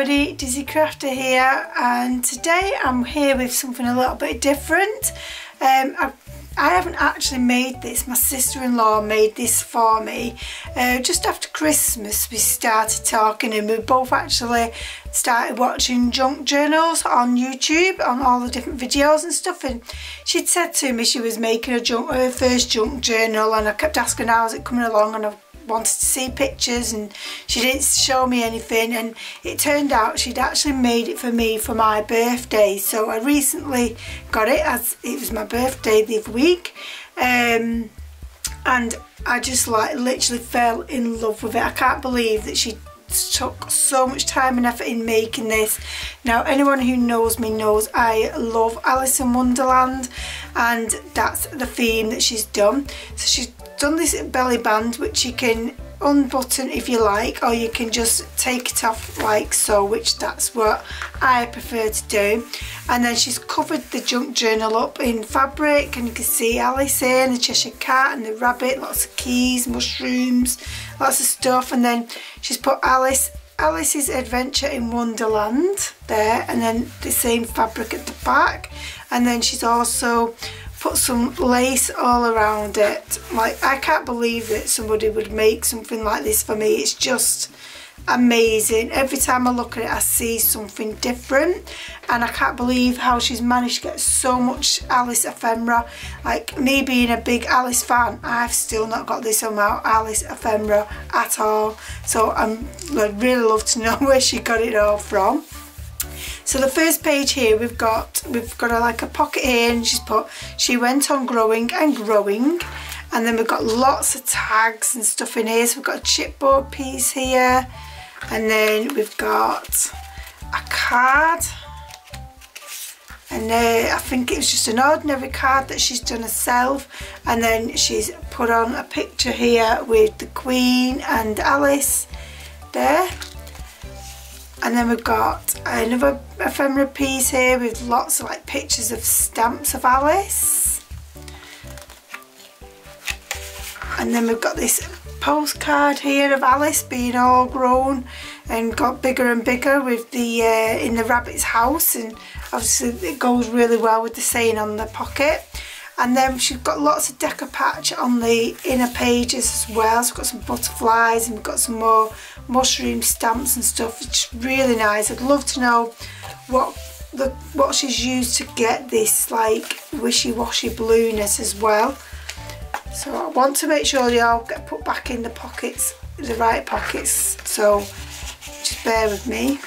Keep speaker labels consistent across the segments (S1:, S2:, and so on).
S1: everybody, Dizzy Crafter here, and today I'm here with something a little bit different. I haven't actually made this, my sister-in-law made this for me. Just after Christmas we started talking and we both actually started watching junk journals on YouTube, on all the different videos and stuff, and she'd said to me she was making her first junk journal, and I kept asking how's it coming along, and I wanted to see pictures and she didn't show me anything, and it turned out she'd actually made it for me for my birthday. So I recently got it, as it was my birthday the other week, and I just like literally fell in love with it. I can't believe that she took so much time and effort in making this. Now anyone who knows me knows I love Alice in Wonderland, and that's the theme that she's done. So she's done this belly band which you can unbutton if you like, or you can just take it off like so, which that's what I prefer to do. And then she's covered the junk journal up in fabric, and you can see Alice here and the Cheshire Cat and the rabbit, lots of keys, mushrooms, lots of stuff. And then she's put Alice's Adventure in Wonderland there, and then the same fabric at the back. And then she's also put some lace all around it. Like, I can't believe that somebody would make something like this for me. It's just amazing. Every time I look at it I see something different, and I can't believe how she's managed to get so much Alice ephemera. Like, me being a big Alice fan, I've still not got this amount of Alice ephemera at all. So I'd really love to know where she got it all from. So the first page here, we've got like a pocket here, and she's put she went on growing and growing, and then we've got lots of tags and stuff in here. So we've got a chipboard piece here, and then we've got a card, and I think it was just an ordinary card that she's done herself, and then she's put on a picture here with the Queen and Alice there. And then we've got another ephemera piece here with lots of like pictures of stamps of Alice. And then we've got this postcard here of Alice being all grown and got bigger and bigger with the in the rabbit's house, and obviously it goes really well with the saying on the pocket. And then she's got lots of decoupage on the inner pages as well. So we've got some butterflies, and we've got some more mushroom stamps and stuff. It's really nice. I'd love to know what she's used to get this like wishy-washy blueness as well. So I want to make sure they all get put back in the pockets, the right pockets, so just bear with me.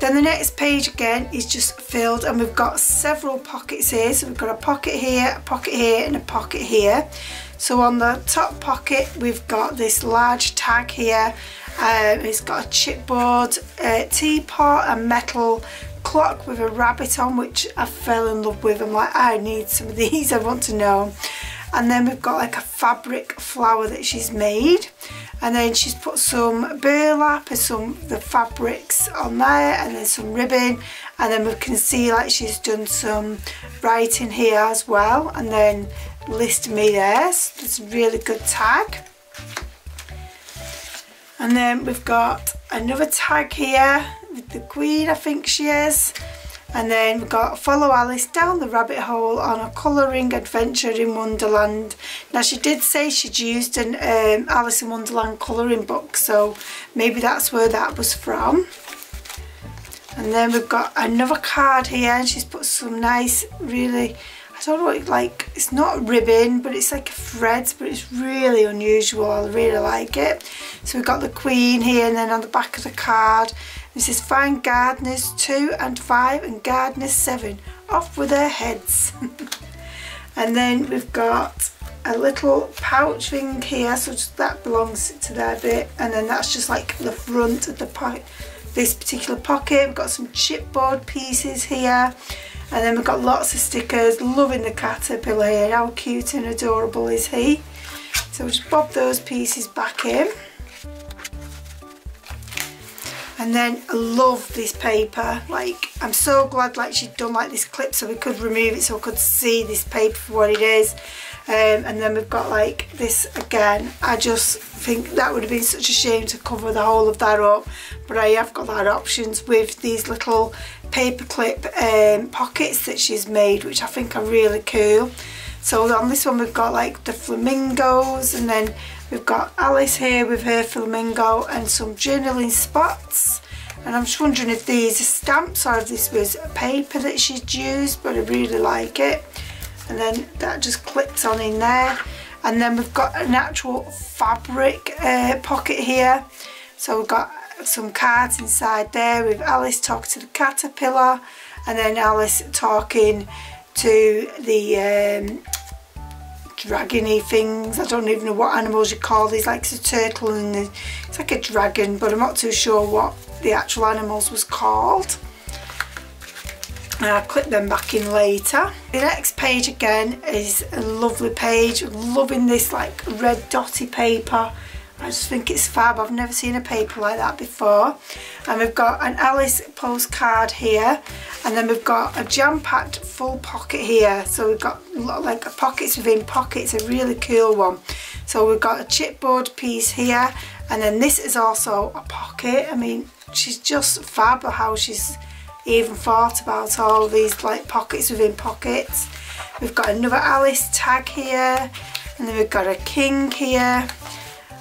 S1: Then the next page again is just filled, and we've got several pockets here. So we've got a pocket here, and a pocket here. So on the top pocket we've got this large tag here. It's got a chipboard, teapot, a metal clock with a rabbit on, which I fell in love with. I'm like, I need some of these, I want to know. And then we've got like a fabric flower that she's made, and then she's put some burlap and some of the fabrics on there, and then some ribbon, and then we can see like she's done some writing here as well, and then list me there. So it's a really good tag. And then we've got another tag here with the Queen, I think she is. And then we've got follow Alice down the rabbit hole on a colouring adventure in Wonderland. Now she did say she'd used an Alice in Wonderland colouring book, so maybe that's where that was from. And then we've got another card here, and she's put some nice, really, I don't know what, like, it's not ribbon, but it's like a thread, but it's really unusual. I really like it. So we've got the Queen here, and then on the back of the card it says find gardeners 2 and 5 and gardeners 7, off with their heads. And then we've got a little pouch thing here, so that belongs to their bit, and then that's just like the front of the pocket, this particular pocket. We've got some chipboard pieces here, and then we've got lots of stickers. Loving the caterpillar here, how cute and adorable is he. So we'll just bob those pieces back in. And then I love this paper. Like, I'm so glad like she'd done like this clip so we could remove it, so we could see this paper for what it is. And then we've got like this again. I just think that would have been such a shame to cover the whole of that up, but I have got that options with these little paperclip pockets that she's made, which I think are really cool. So on this one we've got like the flamingos, and then we've got Alice here with her flamingo and some journaling spots. And I'm just wondering if these are stamps or if this was paper that she'd used, but I really like it. And then that just clips on in there. And then we've got an actual fabric pocket here. So we've got some cards inside there with Alice talking to the caterpillar, and then Alice talking to the dragony things. I don't even know what animals you call these, like it's a turtle and it's like a dragon, but I'm not too sure what the actual animals was called. And I'll clip them back in later. The next page again is a lovely page. I'm loving this like red dotty paper. I just think it's fab. I've never seen a paper like that before. And we've got an Alice postcard here, and then we've got a jam-packed full pocket here. So we've got like pockets within pockets, a really cool one. So we've got a chipboard piece here, and then this is also a pocket. I mean, she's just fab how she's even thought about all these like pockets within pockets. We've got another Alice tag here, and then we've got a king here,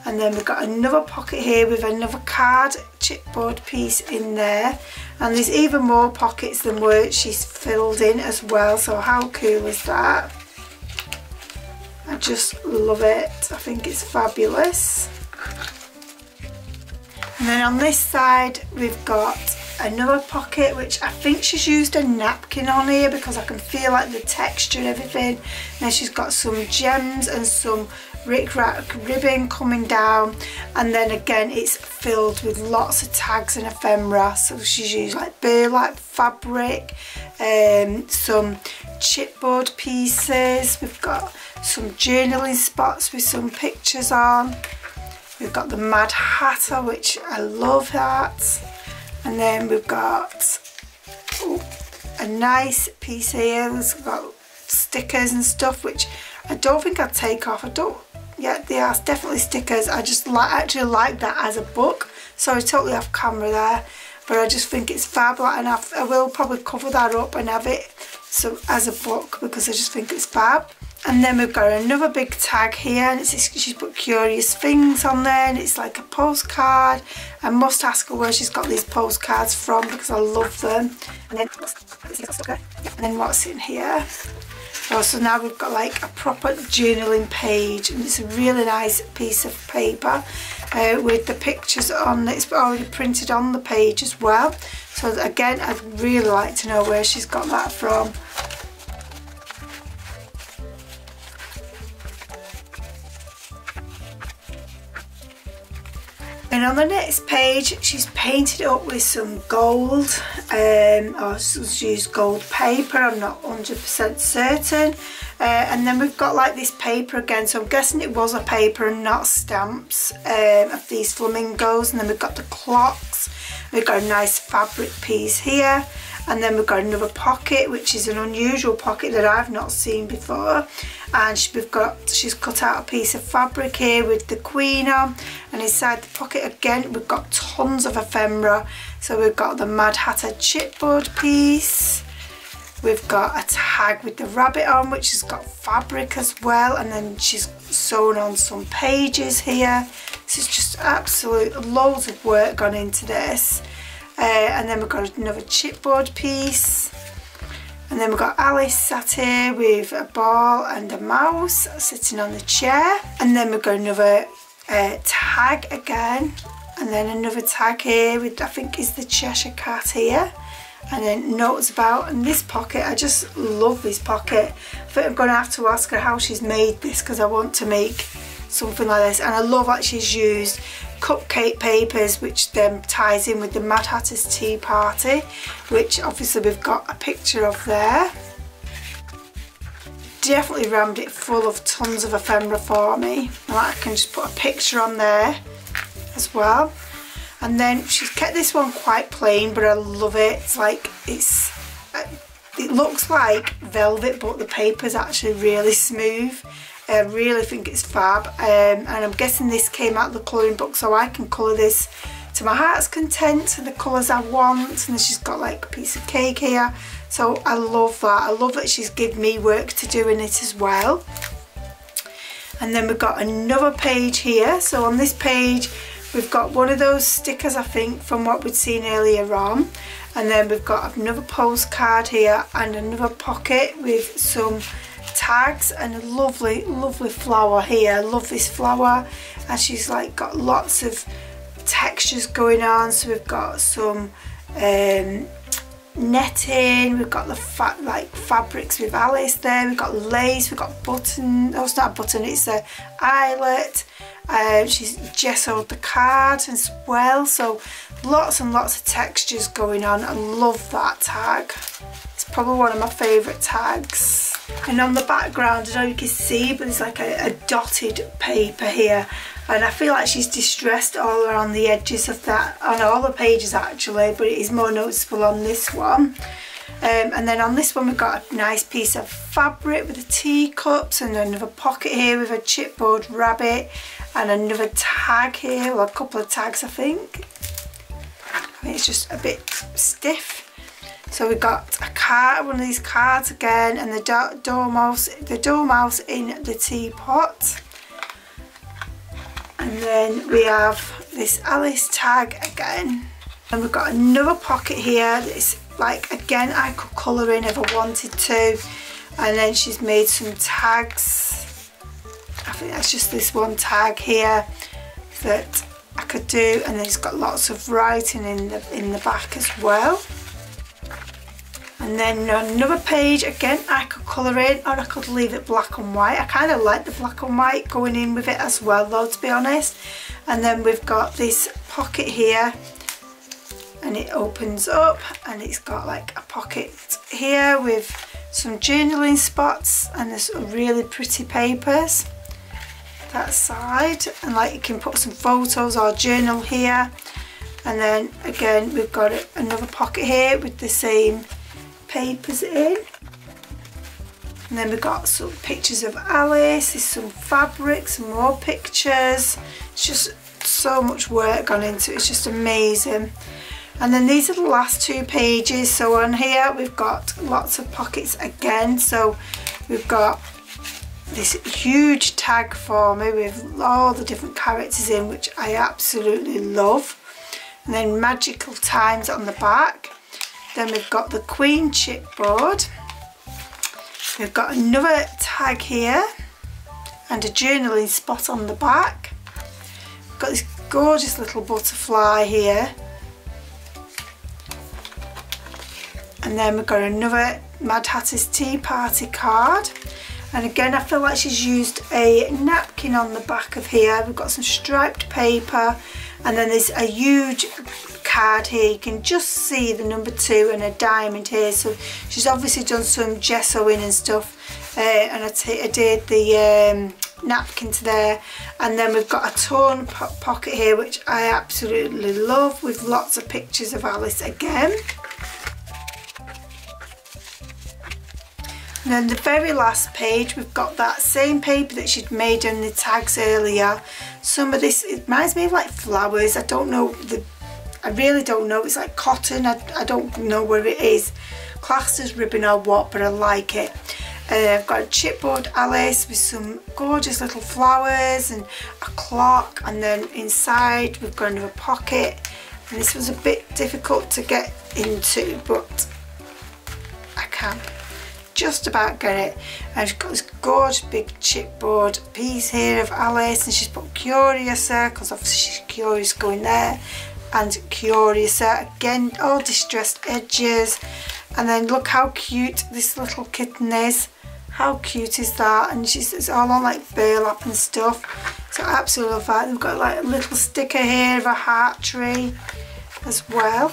S1: and then we've got another pocket here with another card chipboard piece in there, and there's even more pockets than where she's filled in as well. So how cool is that? I just love it. I think it's fabulous. And then on this side we've got another pocket, which I think she's used a napkin on here because I can feel like the texture and everything. And then she's got some gems and some rick-rack ribbon coming down, and then again it's filled with lots of tags and ephemera. So she's used like burlap fabric, some chipboard pieces, we've got some journaling spots with some pictures on, we've got the Mad Hatter, which I love that. And then we've got a nice piece here that's got stickers and stuff, which I don't think I'd take off. Yeah, they are definitely stickers. I just actually like that as a book. Sorry, totally off camera there, but I just think it's fab, and I will probably cover that up and have it so as a book because I just think it's fab. And then we've got another big tag here, and she's put curious things on there, and it's like a postcard. I must ask her where she's got these postcards from because I love them. And then what's in here? Oh, so now we've got like a proper journaling page, and it's a really nice piece of paper with the pictures on. It's already printed on the page as well. So again, I'd really like to know where she's got that from. And on the next page, she's painted it up with some gold, or she's used gold paper, I'm not 100% certain. And then we've got like this paper again, so I'm guessing it was a paper and not stamps of these flamingos. And then we've got the clocks, we've got a nice fabric piece here, and then we've got another pocket, which is an unusual pocket that I've not seen before. And she's cut out a piece of fabric here with the Queen on, and inside the pocket again we've got tons of ephemera. So we've got the Mad Hatter chipboard piece, we've got a tag with the rabbit on, which has got fabric as well, and then she's sewn on some pages here. This is just absolute loads of work gone into this. And then we've got another chipboard piece, and then we've got Alice sat here with a ball and a mouse sitting on the chair, and then we've got another tag again, and then another tag here with, I think is the Cheshire Cat here, and then notes about. And this pocket, I just love this pocket. I think I'm going to have to ask her how she's made this because I want to make something like this. And I love that she's used cupcake papers, which then ties in with the Mad Hatter's Tea Party, which obviously we've got a picture of there. Definitely rammed it full of tons of ephemera for me, and I can just put a picture on there as well. And then she's kept this one quite plain, but I love it. It's like it looks like velvet, but the paper's actually really smooth. I really think it's fab, and I'm guessing this came out of the colouring book, so I can colour this to my heart's content, to the colours I want. And then she's got like a piece of cake here, so I love that. I love that she's given me work to do in it as well. And then we've got another page here. So on this page we've got one of those stickers, I think, from what we'd seen earlier on. And then we've got another postcard here and another pocket with some tags and a lovely flower here. I love this flower, and she's like got lots of textures going on. So we've got some netting, we've got the fabrics with Alice there, we've got lace, we've got button, oh it's not a button, it's a eyelet. She's gessoed the card as well, so lots and lots of textures going on. I love that tag. It's probably one of my favourite tags. And on the background, I don't know if you can see, but there's like a dotted paper here, and I feel like she's distressed all around the edges of that, on all the pages actually, but it is more noticeable on this one. And then on this one we've got a nice piece of fabric with the teacups, and another pocket here with a chipboard rabbit, and another tag here, well a couple of tags I think. It's just a bit stiff. So we've got a card, one of these cards again, and the dormouse in the teapot. And then we have this Alice tag again. And we've got another pocket here that's like, again, I could colour in if I wanted to. And then she's made some tags. I think that's just this one tag here that I could do. And then it's got lots of writing in the back as well. And then another page, again, I could colour in, or I could leave it black and white. I kind of like the black and white going in with it as well though, to be honest. And then we've got this pocket here, and it opens up, and it's got like a pocket here with some journaling spots, and there's really pretty papers that side, and like you can put some photos or journal here. And then again we've got another pocket here with the same papers in, and then we've got some pictures of Alice, there's some fabric, some more pictures. It's just so much work gone into it, it's just amazing. And then these are the last two pages. So on here we've got lots of pockets again, so we've got this huge tag for me with all the different characters in, which I absolutely love, and then magical times on the back. Then we've got the Queen chipboard. We've got another tag here and a journaling spot on the back. We've got this gorgeous little butterfly here. And then we've got another Mad Hatter's Tea Party card. And again, I feel like she's used a napkin on the back of here. We've got some striped paper, and then there's a huge card here. You can just see the number 2 and a diamond here. So she's obviously done some gessoing and stuff. And I did the napkin to there. And then we've got a torn pocket here, which I absolutely love, with lots of pictures of Alice again. And then the very last page, we've got that same paper that she'd made in the tags earlier. Some of this, it reminds me of like flowers. I don't know, I really don't know. It's like cotton. I don't know where it is, classed as ribbon or what, but I like it. I've got a chipboard Alice with some gorgeous little flowers and a clock, and then inside we've got another pocket. And this was a bit difficult to get into, but I can just about get it. And she's got this gorgeous big chipboard piece here of Alice, and she's put Curiouser, because obviously she's curious going there, and Curiouser again, all distressed edges. And then look how cute this little kitten is. How cute is that? And it's all on like burlap and stuff, so I absolutely love that. We've got like a little sticker here of a heart tree as well.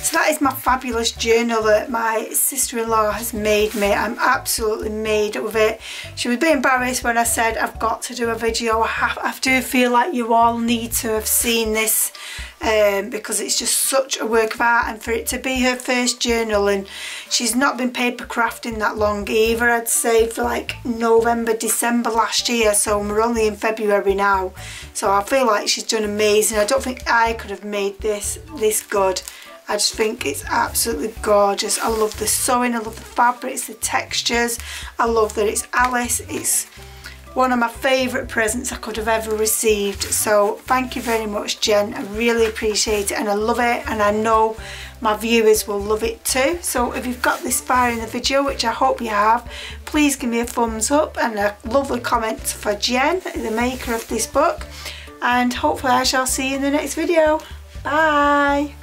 S1: So that is my fabulous journal that my sister-in-law has made me. I'm absolutely made up with it. She was a bit embarrassed when I said I've got to do a video. I do feel like you all need to have seen this because it's just such a work of art, and for it to be her first journal, and she's not been paper crafting that long either. I'd say for like November, December last year, so we're only in February now, so I feel like she's done amazing. I don't think I could have made this good. I just think it's absolutely gorgeous. I love the sewing, I love the fabrics, the textures. I love that it's Alice. It's one of my favourite presents I could have ever received. So thank you very much, Jen. I really appreciate it, and I love it, and I know my viewers will love it too. So if you've got this far in the video, which I hope you have, please give me a thumbs up and a lovely comment for Jen, the maker of this book, and hopefully I shall see you in the next video. Bye!